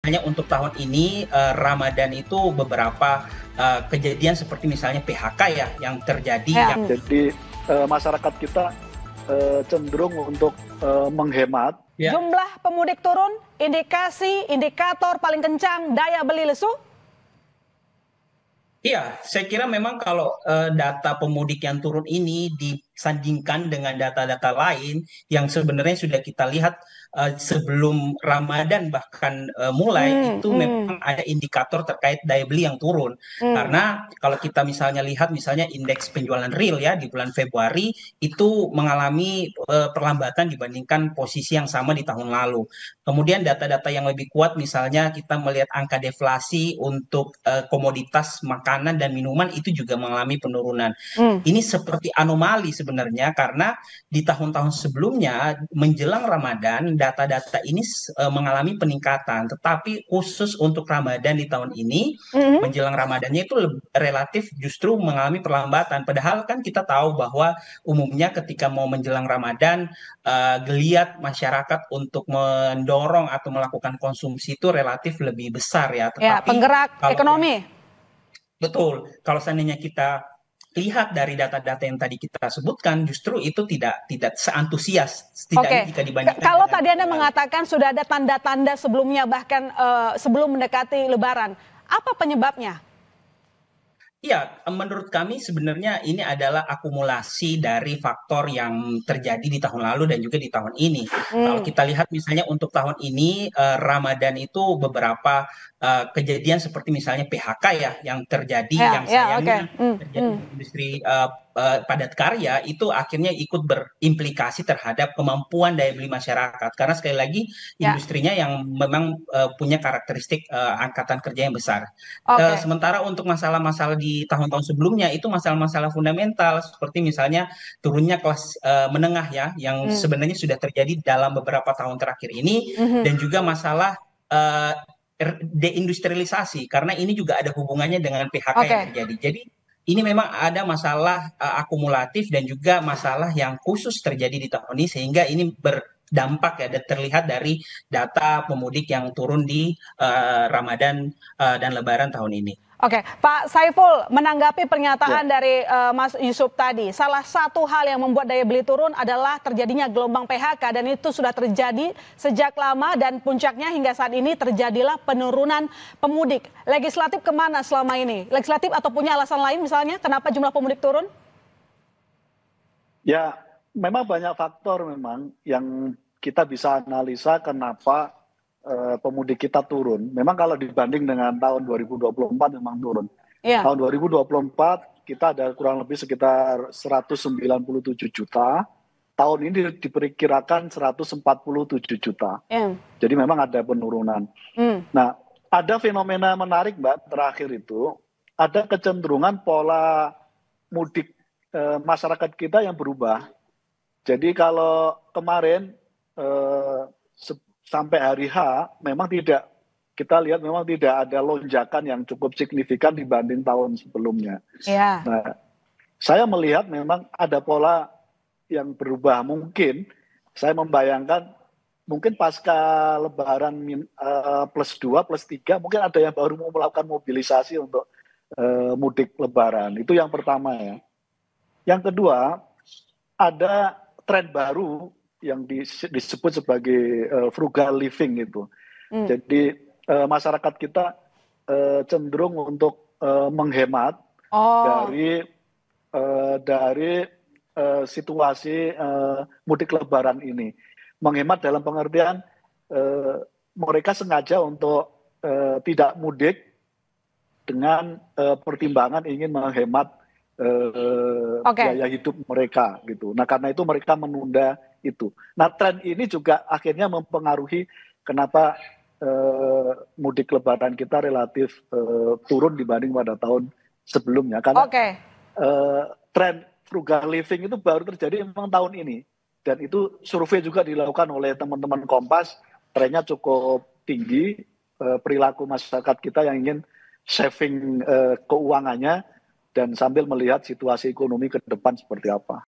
misalnya untuk tahun ini Ramadan itu beberapa kejadian seperti misalnya PHK ya yang terjadi. Ya. Jadi masyarakat kita cenderung untuk menghemat. Ya. Jumlah pemudik turun, indikator paling kencang daya beli lesu? Iya, saya kira memang kalau data pemudik yang turun ini disandingkan dengan data-data lain yang sebenarnya sudah kita lihat sebelum Ramadan bahkan mulai itu memang ada indikator terkait daya beli yang turun. Karena kalau kita misalnya lihat misalnya indeks penjualan real ya di bulan Februari itu mengalami perlambatan dibandingkan posisi yang sama di tahun lalu. Kemudian data-data yang lebih kuat misalnya kita melihat angka deflasi untuk komoditas makanan dan minuman itu juga mengalami penurunan. Ini seperti anomali sebenarnya karena di tahun-tahun sebelumnya menjelang Ramadan data-data ini mengalami peningkatan, tetapi khusus untuk Ramadan di tahun ini menjelang Ramadannya itu relatif justru mengalami perlambatan. Padahal kan kita tahu bahwa umumnya ketika mau menjelang Ramadan geliat masyarakat untuk mendorong atau melakukan konsumsi itu relatif lebih besar ya. Ya, Tetapi penggerak ekonomi. betul, kalau seandainya kita lihat dari data-data yang tadi kita sebutkan, justru itu tidak seantusias setidaknya jika dibandingkan kalau dengan tadi Anda mengatakan sudah ada tanda-tanda sebelumnya bahkan sebelum mendekati Lebaran, apa penyebabnya? Ya, menurut kami sebenarnya ini adalah akumulasi dari faktor yang terjadi di tahun lalu dan juga di tahun ini. Kalau kita lihat misalnya untuk tahun ini Ramadan itu beberapa kejadian seperti misalnya PHK ya yang terjadi, yang sayangnya terjadi di industri padat karya itu akhirnya ikut berimplikasi terhadap kemampuan daya beli masyarakat. Karena sekali lagi industrinya yang memang punya karakteristik angkatan kerja yang besar. Sementara untuk masalah-masalah di tahun-tahun sebelumnya itu masalah-masalah fundamental seperti misalnya turunnya kelas menengah ya yang sebenarnya sudah terjadi dalam beberapa tahun terakhir ini dan juga masalah deindustrialisasi karena ini juga ada hubungannya dengan PHK yang terjadi. Jadi ini memang ada masalah akumulatif dan juga masalah yang khusus terjadi di tahun ini sehingga ini berdampak ya dan terlihat dari data pemudik yang turun di Ramadan dan Lebaran tahun ini. Oke, Pak Saiful menanggapi pernyataan dari Mas Yusuf tadi, salah satu hal yang membuat daya beli turun adalah terjadinya gelombang PHK dan itu sudah terjadi sejak lama dan puncaknya hingga saat ini terjadilah penurunan pemudik. Legislatif kemana selama ini? Legislatif atau punya alasan lain misalnya kenapa jumlah pemudik turun? Ya, memang banyak faktor memang yang kita bisa analisa kenapa pemudik kita turun. Memang kalau dibanding dengan tahun 2024 memang turun. Tahun 2024 kita ada kurang lebih sekitar 197 juta. Tahun ini diperkirakan 147 juta. Jadi memang ada penurunan. Nah, ada fenomena menarik Mbak terakhir itu. Ada kecenderungan pola mudik masyarakat kita yang berubah. Jadi kalau kemarin sampai hari H memang kita lihat memang tidak ada lonjakan yang cukup signifikan dibanding tahun sebelumnya. Nah, saya melihat memang ada pola yang berubah. Mungkin saya membayangkan mungkin pasca Lebaran +2, +3 mungkin ada yang baru mau melakukan mobilisasi untuk mudik Lebaran. Itu yang pertama ya. Yang kedua, ada tren baru yang disebut sebagai frugal living itu. Jadi masyarakat kita cenderung untuk menghemat dari situasi mudik Lebaran ini. Menghemat dalam pengertian mereka sengaja untuk tidak mudik dengan pertimbangan ingin menghemat biaya hidup mereka gitu. Nah karena itu mereka menunda itu. Nah tren ini juga akhirnya mempengaruhi kenapa mudik Lebaran kita relatif turun dibanding pada tahun sebelumnya. Karena tren frugal living itu baru terjadi memang tahun ini. Dan itu survei juga dilakukan oleh teman-teman Kompas, trennya cukup tinggi, perilaku masyarakat kita yang ingin saving keuangannya dan sambil melihat situasi ekonomi ke depan seperti apa.